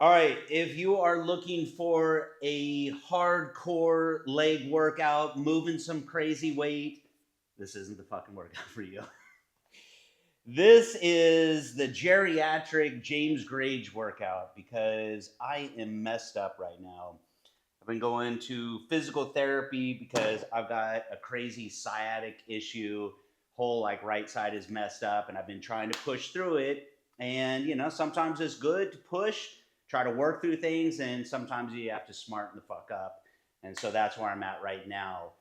All right, if you are looking for a hardcore leg workout, moving some crazy weight, this isn't the fucking workout for you. This is the geriatric James Grage workout because I am messed up right now. I've been going to physical therapy because I've got a crazy sciatic issue. Whole like right side is messed up, and I've been trying to push through it. And sometimes it's good to push, try to work through things, and sometimes you have to smarten the fuck up. And so that's where I'm at right now.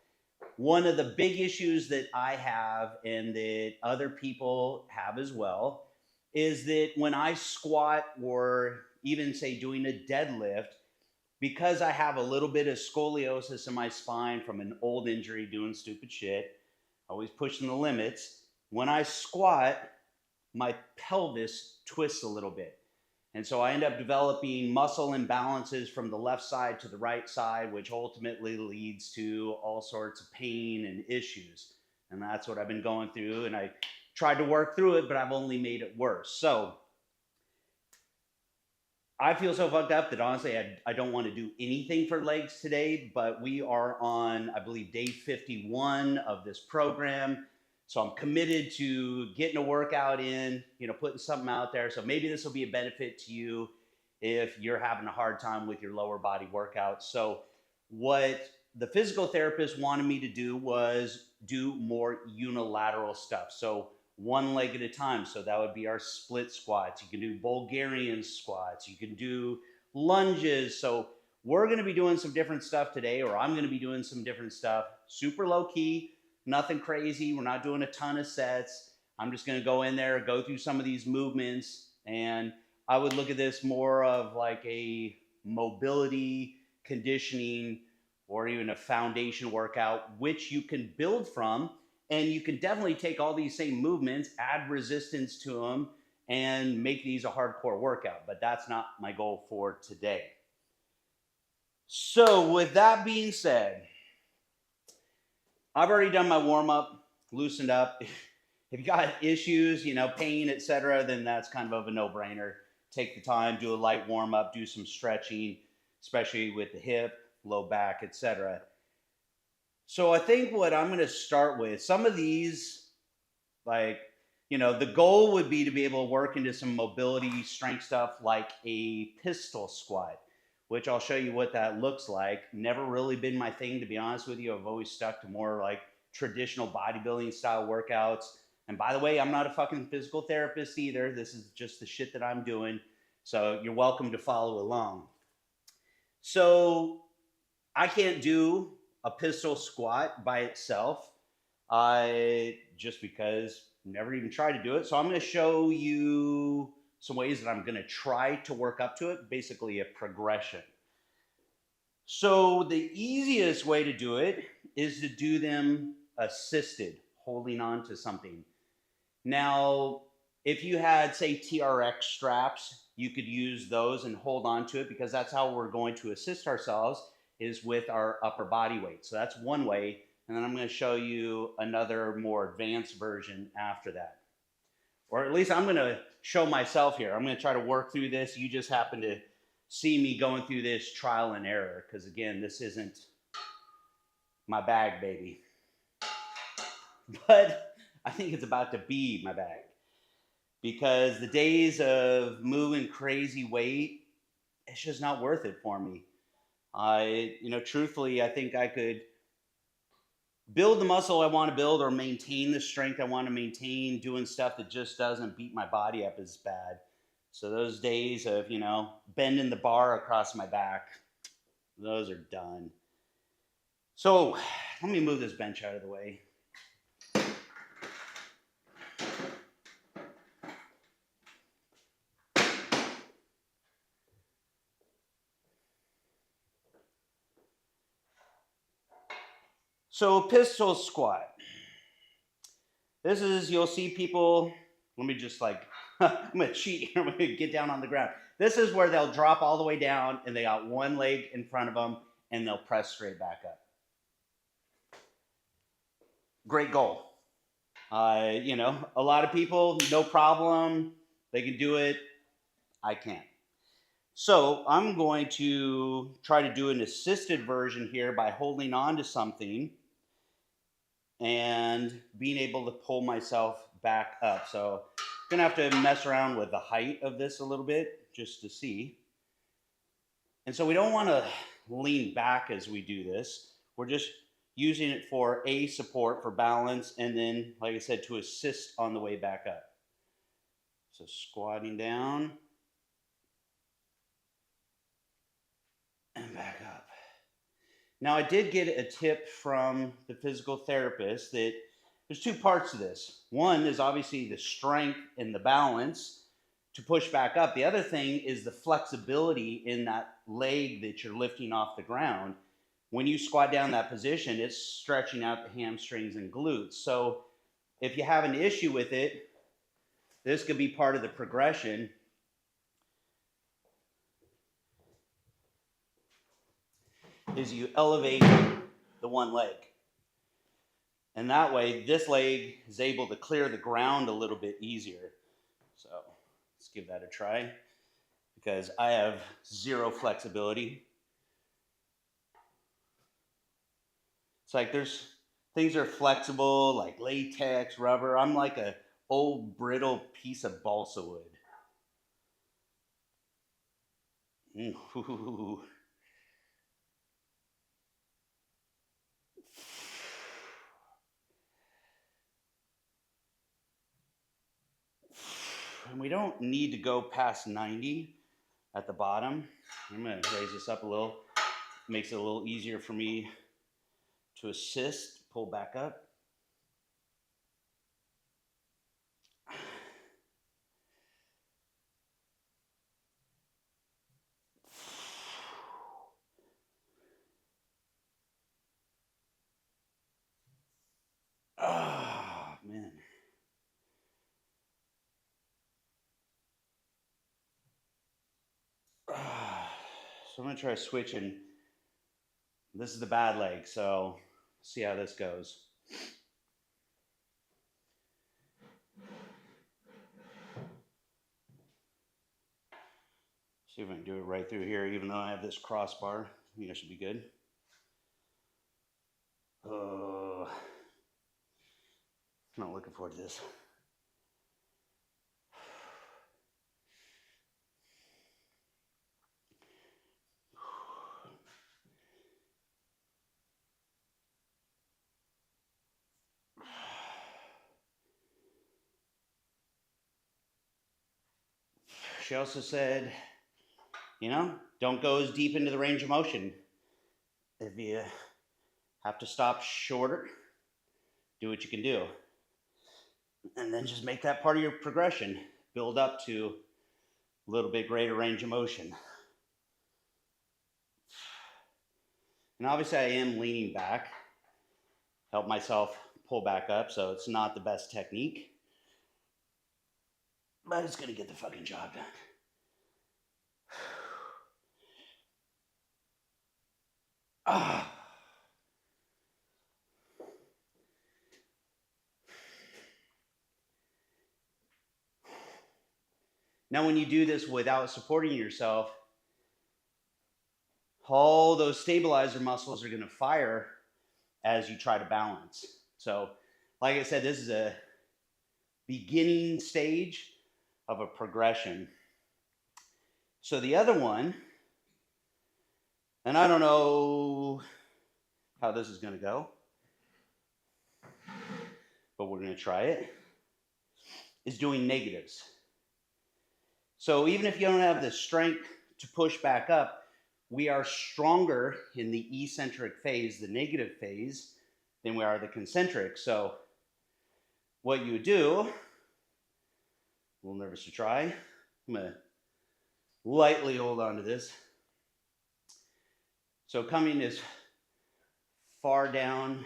One of the big issues that I have and that other people have as well is that when I squat or even say doing a deadlift, because I have a little bit of scoliosis in my spine from an old injury doing stupid shit, always pushing the limits, when I squat, my pelvis twists a little bit. And so I end up developing muscle imbalances from the left side to the right side, which ultimately leads to all sorts of pain and issues. And that's what I've been going through. And I tried to work through it, but I've only made it worse. So I feel so fucked up that honestly, I don't want to do anything for legs today, but we are on, I believe, day 51 of this program. So I'm committed to getting a workout in, putting something out there. So maybe this will be a benefit to you if you're having a hard time with your lower body workouts. So what the physical therapist wanted me to do was do more unilateral stuff. So one leg at a time. So that would be our split squats. You can do Bulgarian squats. You can do lunges. So we're going to be doing some different stuff today, or I'm going to be doing some different stuff. Super low key, nothing crazy. We're not doing a ton of sets. I'm just going to go in there, go through some of these movements, and I would look at this more of like a mobility, conditioning, or even a foundation workout, which you can build from. And you can definitely take all these same movements, add resistance to them, and make these a hardcore workout. But that's not my goal for today. So with that being said, I've already done my warm-up, loosened up. If you got issues, pain, etc., then that's kind of a no-brainer. Take the time, do a light warm-up, do some stretching, especially with the hip, low back, etc. So I think what I'm going to start with, some of these, the goal would be to be able to work into some mobility strength stuff like a pistol squat, which I'll show you what that looks like. Never really been my thing, to be honest with you. I've always stuck to more like traditional bodybuilding style workouts. And by the way, I'm not a fucking physical therapist either. This is just the shit that I'm doing. So you're welcome to follow along. So I can't do a pistol squat by itself, just because never even tried to do it. So I'm going to show you some ways that I'm going to try to work up to it, basically a progression. So the easiest way to do it is to do them assisted, holding on to something. Now, if you had, say, TRX straps, you could use those and hold on to it, because that's how we're going to assist ourselves, is with our upper body weight. So that's one way. And then I'm going to show you another more advanced version after that. Or at least I'm going to show myself here. I'm going to try to work through this. You just happen to see me going through this trial and error, because again, this isn't my bag, baby. But I think it's about to be my bag, because the days of moving crazy weight, it's just not worth it for me. Truthfully, I think I could build the muscle I want to build, or maintain the strength I want to maintain, doing stuff that just doesn't beat my body up as bad. So those days of, bending the bar across my back, those are done. So let me move this bench out of the way. So pistol squat. This is, you'll see people, let me just I'm going to cheat here. I'm going to get down on the ground. This is where they'll drop all the way down and they got one leg in front of them and they'll press straight back up. Great goal. A lot of people, no problem. They can do it. I can't. So I'm going to try to do an assisted version here by holding on to something and being able to pull myself back up. So I'm gonna have to mess around with the height of this a little bit just to see. And so we don't want to lean back as we do this. We're just using it for a support for balance, and then, like I said, to assist on the way back up. So squatting down and back up. Now, I did get a tip from the physical therapist that there's two parts to this. One is obviously the strength and the balance to push back up. The other thing is the flexibility in that leg that you're lifting off the ground. When you squat down that position, it's stretching out the hamstrings and glutes. So if you have an issue with it, this could be part of the progression. Is you elevate the one leg. And that way, this leg is able to clear the ground a little bit easier. So let's give that a try, because I have zero flexibility. It's like there's things are flexible, like latex, rubber. I'm like a old brittle piece of balsa wood. Ooh. And we don't need to go past 90 at the bottom. I'm going to raise this up a little. Makes it a little easier for me to assist, pull back up. Oh, man. So I'm going to try switching. This is the bad leg, so see how this goes. See if I can do it right through here, even though I have this crossbar. I think I should be good. I'm not looking forward to this. She also said, don't go as deep into the range of motion. If you have to stop shorter, do what you can do. And then just make that part of your progression. Build up to a little bit greater range of motion. And obviously I am leaning back, help myself pull back up, so it's not the best technique. But it's gonna get the fucking job done. Now, when you do this without supporting yourself, all those stabilizer muscles are going to fire as you try to balance. So, like I said, this is a beginning stage of a progression. So the other one, and I don't know how this is going to go, but we're going to try it, is doing negatives. So even if you don't have the strength to push back up, we are stronger in the eccentric phase, the negative phase, than we are the concentric. So what you do, a little nervous to try, I'm going to lightly hold on to this. So coming as far down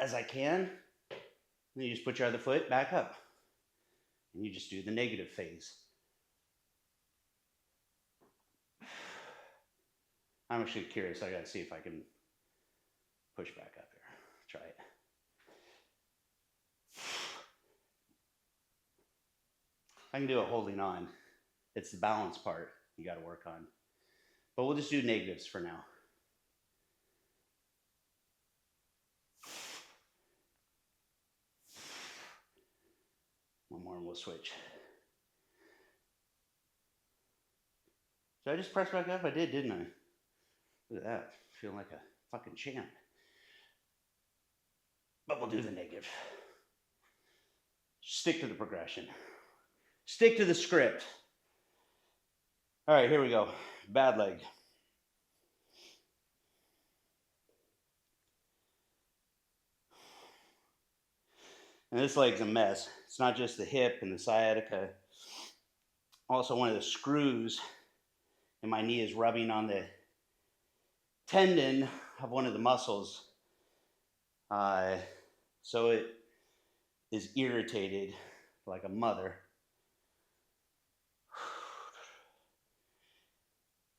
as I can, then you just put your other foot back up. And you just do the negative phase. I'm actually curious. I gotta see if I can push back up here. Try it. I can do it holding on. It's the balance part. you got to work on. But we'll just do negatives for now. One more and we'll switch. Did I just press back up? I did, didn't I? Look at that. Feeling like a fucking champ. But we'll do the negative. Stick to the progression. Stick to the script. All right, here we go. Bad leg. And this leg's a mess. It's not just the hip and the sciatica. Also, one of the screws in my knee is rubbing on the tendon of one of the muscles. So it is irritated like a mother.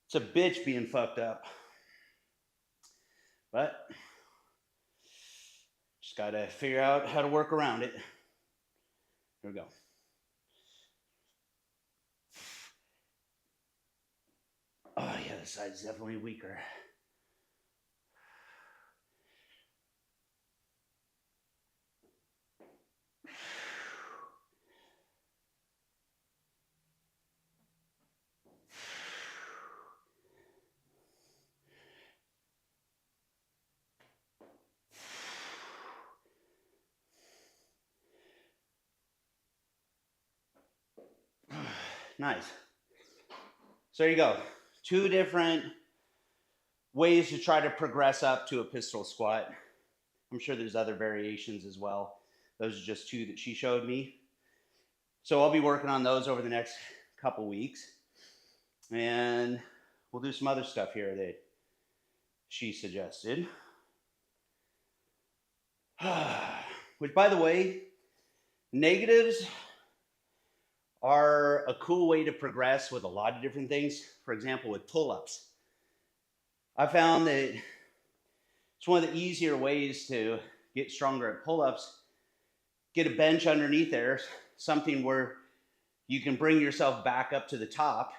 It's a bitch being fucked up. But just gotta figure out how to work around it. Here we go. Oh yeah, this side's definitely weaker. Nice. So there you go. 2 different ways to try to progress up to a pistol squat. I'm sure there's other variations as well. Those are just 2 that she showed me. So I'll be working on those over the next couple weeks. And we'll do some other stuff here that she suggested. Which, by the way, negatives are a cool way to progress with a lot of different things. For example, with pull-ups. I found that it's one of the easier ways to get stronger at pull-ups. Get a bench underneath there, something where you can bring yourself back up to the top,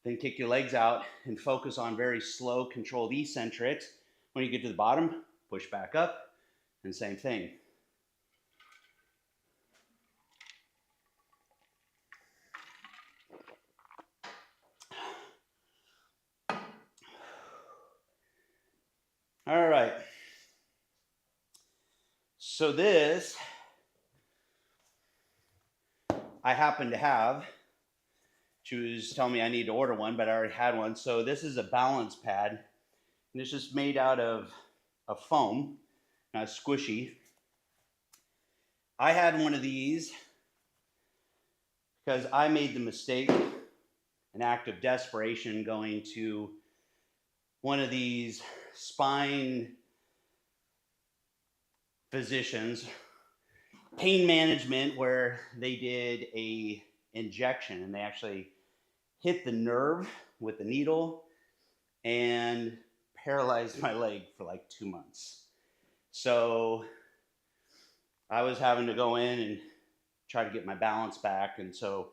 then kick your legs out and focus on very slow, controlled eccentrics. When you get to the bottom, push back up, and same thing. All right. So this, I happen to have. She was telling me I need to order one, but I already had one. So this is a balance pad. And it's just made out of foam, squishy. I had one of these because I made the mistake, an act of desperation, going to one of these spine physicians, pain management, where they did a injection and they actually hit the nerve with the needle and paralyzed my leg for like 2 months. So I was having to go in and try to get my balance back. And so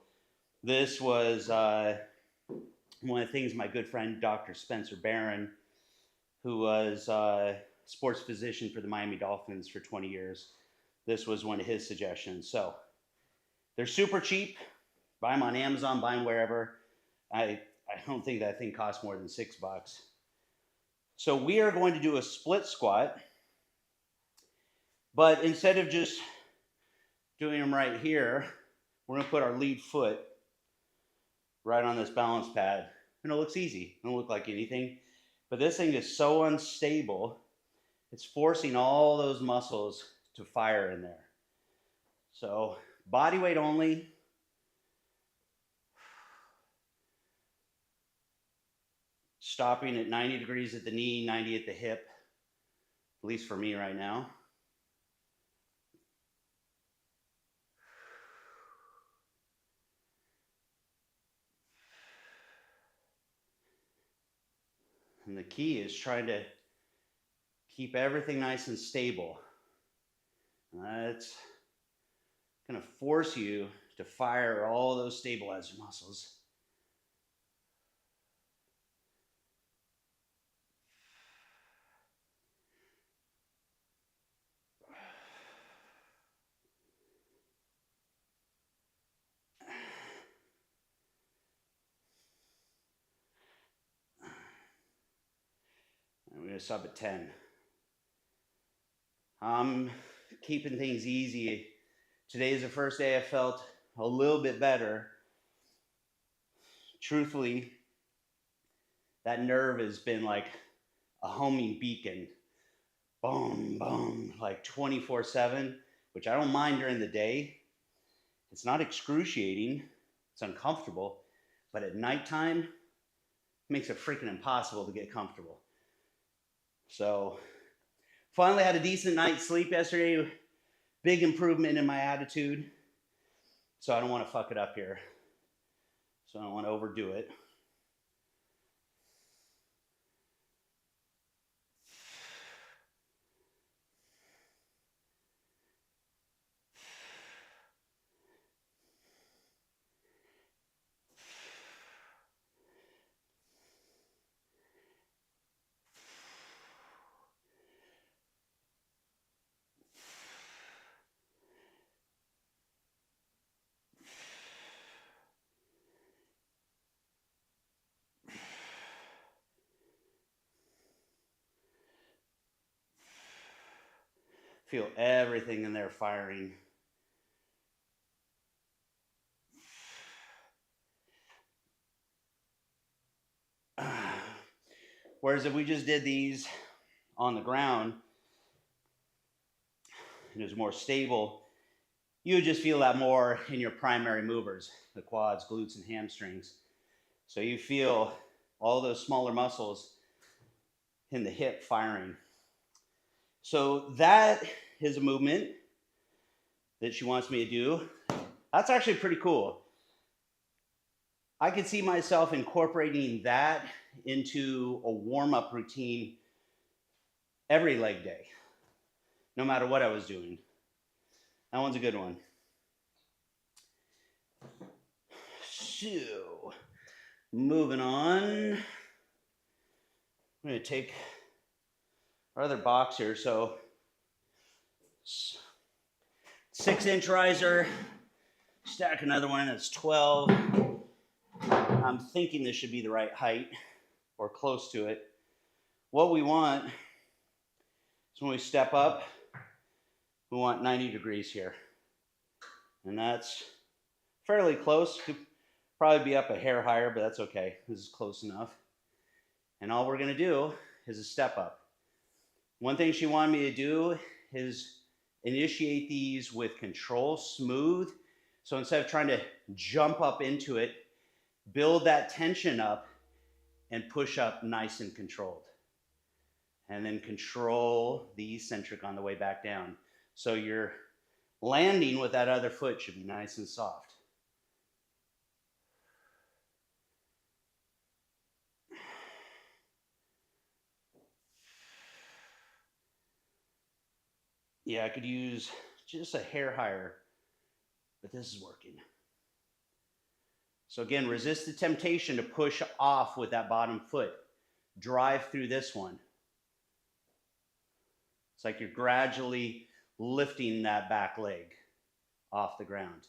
this was one of the things my good friend, Dr. Spencer Barron, who was a sports physician for the Miami Dolphins for 20 years. This was one of his suggestions. So they're super cheap. Buy them on Amazon, buy them wherever. I don't think that thing costs more than $6. So we are going to do a split squat. But instead of just doing them right here, we're going to put our lead foot right on this balance pad. And it looks easy. It don't look like anything. But this thing is so unstable, it's forcing all those muscles to fire in there. So body weight only. Stopping at 90 degrees at the knee, 90 at the hip, at least for me right now. And the key is trying to keep everything nice and stable. That's going to force you to fire all those stabilizer muscles. gonna sub at 10. I'm keeping things easy. Today is the first day I felt a little bit better. Truthfully, that nerve has been like a homing beacon. Boom, boom, like 24/7, which I don't mind during the day. It's not excruciating, it's uncomfortable, but at nighttime, it makes it freaking impossible to get comfortable. So, finally had a decent night's sleep yesterday. Big improvement in my attitude. So I don't want to fuck it up here. So I don't want to overdo it. Feel everything in there firing. Whereas if we just did these on the ground, and it was more stable, you would just feel that more in your primary movers, the quads, glutes, and hamstrings. So you feel all those smaller muscles in the hip firing. So that is a movement that she wants me to do. That's actually pretty cool. I could see myself incorporating that into a warm-up routine every leg day, no matter what I was doing. That one's a good one. So, moving on. I'm going to take our other box here. So, 6-inch riser. Stack another one that's 12. I'm thinking this should be the right height or close to it. What we want is when we step up, we want 90 degrees here. And that's fairly close. Could probably be up a hair higher, but that's okay. This is close enough. And all we're gonna do is a step up. One thing she wanted me to do is initiate these with control, smooth. So instead of trying to jump up into it, build that tension up and push up nice and controlled. And then control the eccentric on the way back down. So your landing with that other foot should be nice and soft. Yeah, I could use just a hair higher, but this is working. So again, resist the temptation to push off with that bottom foot. Drive through this one. It's like you're gradually lifting that back leg off the ground.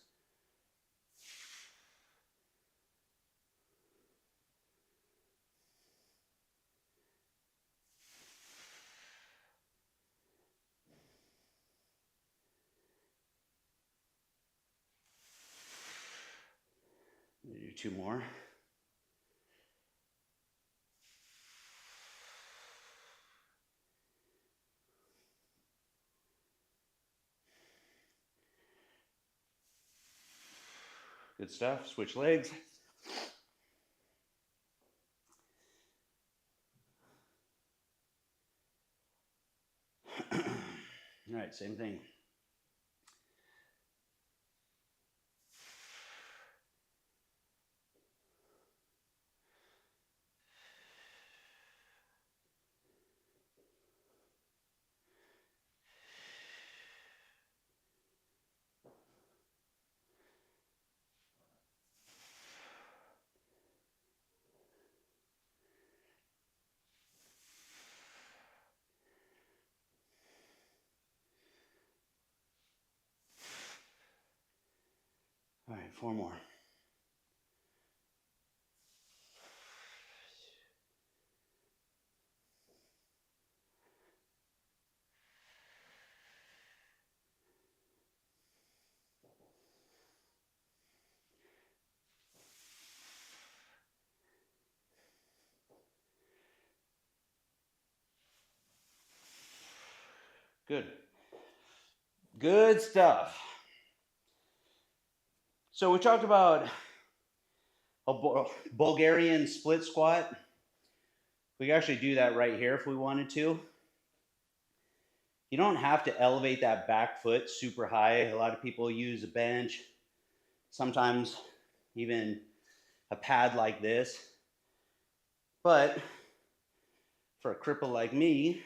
Do 2 more. Good stuff. Switch legs. All right, same thing. All right, 4 more. Good. Good stuff. So we talked about a Bulgarian split squat. We can actually do that right here if we wanted to. You don't have to elevate that back foot super high. A lot of people use a bench, sometimes even a pad like this. But for a cripple like me,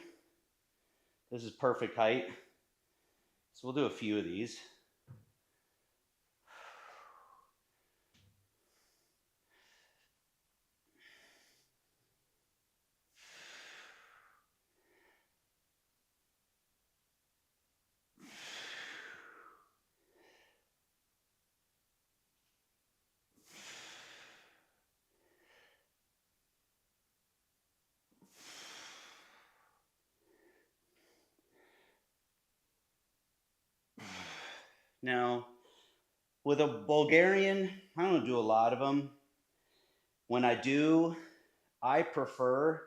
this is perfect height. So we'll do a few of these. Now, with a Bulgarian, I don't do a lot of them. When I do, I prefer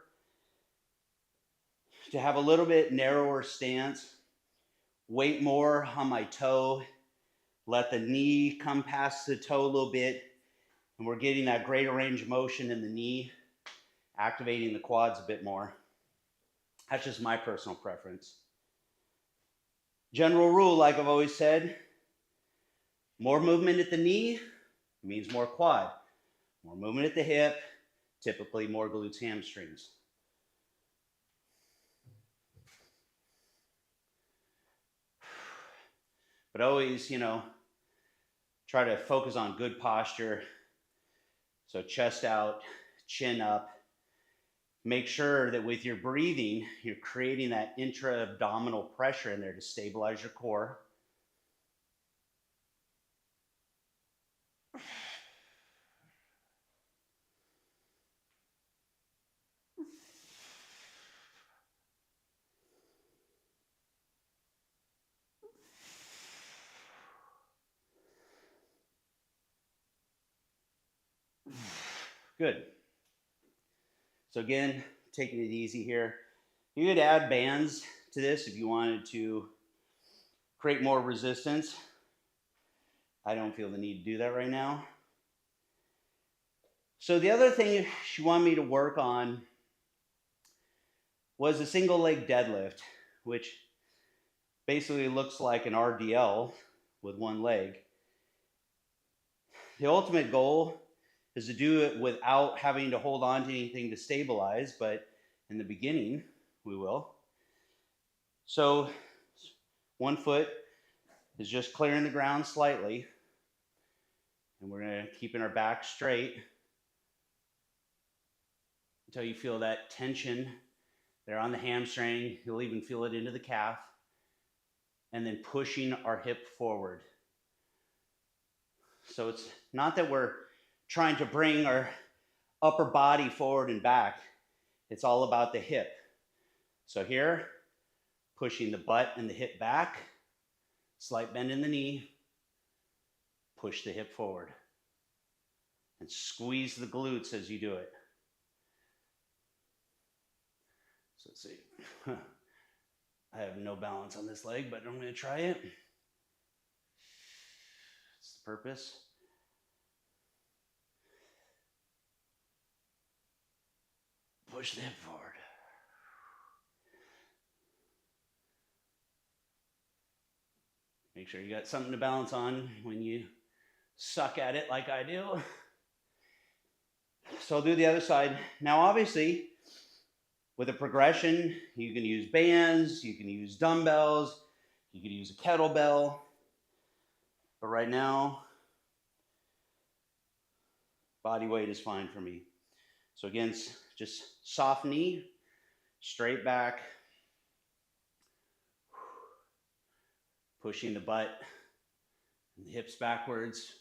to have a little bit narrower stance, weight more on my toe, let the knee come past the toe a little bit, and we're getting that greater range of motion in the knee, activating the quads a bit more. That's just my personal preference. General rule, like I've always said, more movement at the knee means more quad. More movement at the hip, typically more glutes, hamstrings. But always, try to focus on good posture. So chest out, chin up. Make sure that with your breathing, you're creating that intra-abdominal pressure in there to stabilize your core. Good. So again, taking it easy here. You could add bands to this if you wanted to create more resistance. I don't feel the need to do that right now. So the other thing she wanted me to work on was a single leg deadlift, which basically looks like an RDL with one leg. The ultimate goal is to do it without having to hold on to anything to stabilize, but in the beginning, we will. So one foot is just clearing the ground slightly, and we're going to keep our back straight until you feel that tension there on the hamstring. You'll even feel it into the calf, and then pushing our hip forward. So it's not that we're trying to bring our upper body forward and back. It's all about the hip. So here, pushing the butt and the hip back, slight bend in the knee, push the hip forward, and squeeze the glutes as you do it. So let's see. I have no balance on this leg, but I'm going to try it. That's the purpose. Push the hip forward. Make sure you got something to balance on when you suck at it like I do. So I'll do the other side. Now, obviously, with a progression, you can use bands, you can use dumbbells, you can use a kettlebell. But right now, body weight is fine for me. So again, just soft knee, straight back, pushing the butt and the hips backwards,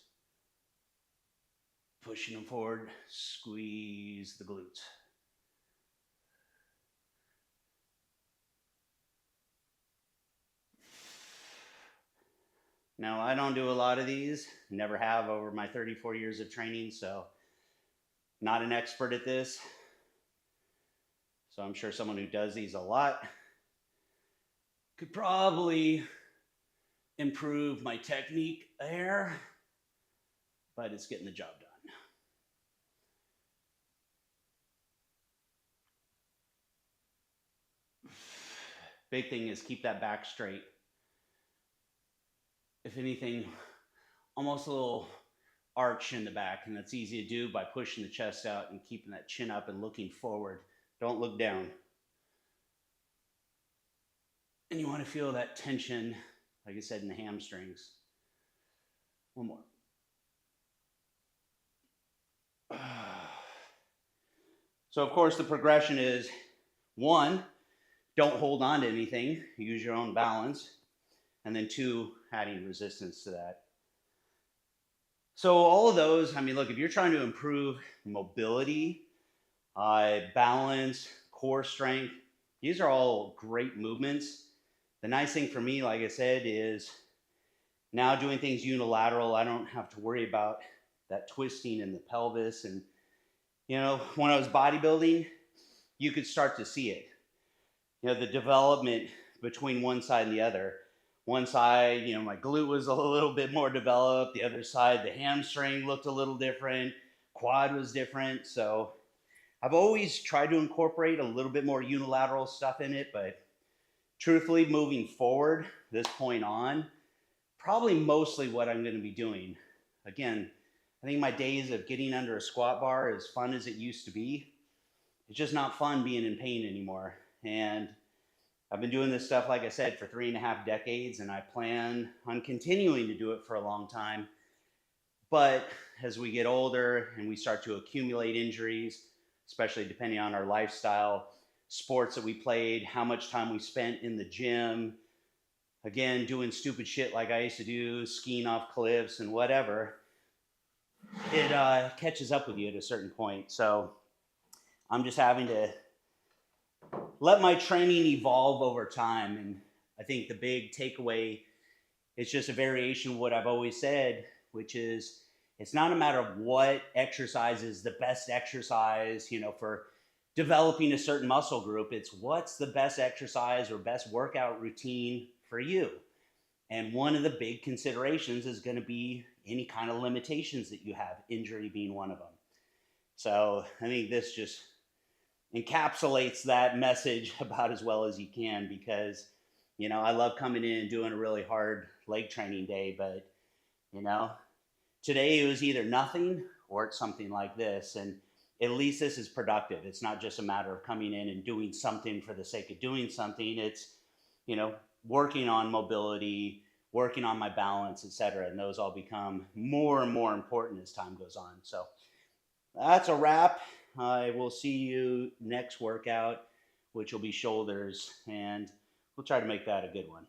pushing them forward, squeeze the glutes. Now, I don't do a lot of these, never have over my 34 years of training, so not an expert at this. So I'm sure someone who does these a lot Could probably improve my technique there, but it's getting the job done. Big thing is keep that back straight. If anything, almost a little arch in the back, and that's easy to do by pushing the chest out and keeping that chin up and looking forward. Don't look down. And you want to feel that tension, like I said, in the hamstrings. One more. So, of course, the progression is 1, don't hold on to anything, use your own balance. And then 2, adding resistance to that. So all of those, I mean, look, if you're trying to improve mobility, balance, core strength, these are all great movements. The nice thing for me, like I said, is now doing things unilateral, I don't have to worry about that twisting in the pelvis. And, you know, when I was bodybuilding, you could start to see it. You know, the development between one side and the other. One side, you know, my glute was a little bit more developed. The other side, the hamstring looked a little different. Quad was different. So I've always tried to incorporate a little bit more unilateral stuff in it, but truthfully, moving forward, this point on, probably mostly what I'm going to be doing. Again, I think my days of getting under a squat bar, as fun as it used to be, it's just not fun being in pain anymore. And I've been doing this stuff, like I said, for 3.5 decades, and I plan on continuing to do it for a long time. But as we get older and we start to accumulate injuries, especially depending on our lifestyle, sports that we played, how much time we spent in the gym, again, doing stupid shit like I used to do, skiing off cliffs and whatever, it catches up with you at a certain point. So I'm just having to let my training evolve over time. And I think the big takeaway is just a variation of what I've always said, which is it's not a matter of what exercise is the best exercise, you know, for developing a certain muscle group. It's what's the best exercise or best workout routine for you. And one of the big considerations is going to be any kind of limitations that you have, injury being one of them. So I think this just encapsulates that message about as well as you can, because, you know, I love coming in and doing a really hard leg training day, but, you know, today it was either nothing or it's something like this. And at least this is productive. It's not just a matter of coming in and doing something for the sake of doing something. It's, you know, working on mobility, working on my balance, etc. And those all become more and more important as time goes on. So that's a wrap. I will see you next workout, which will be shoulders, and we'll try to make that a good one.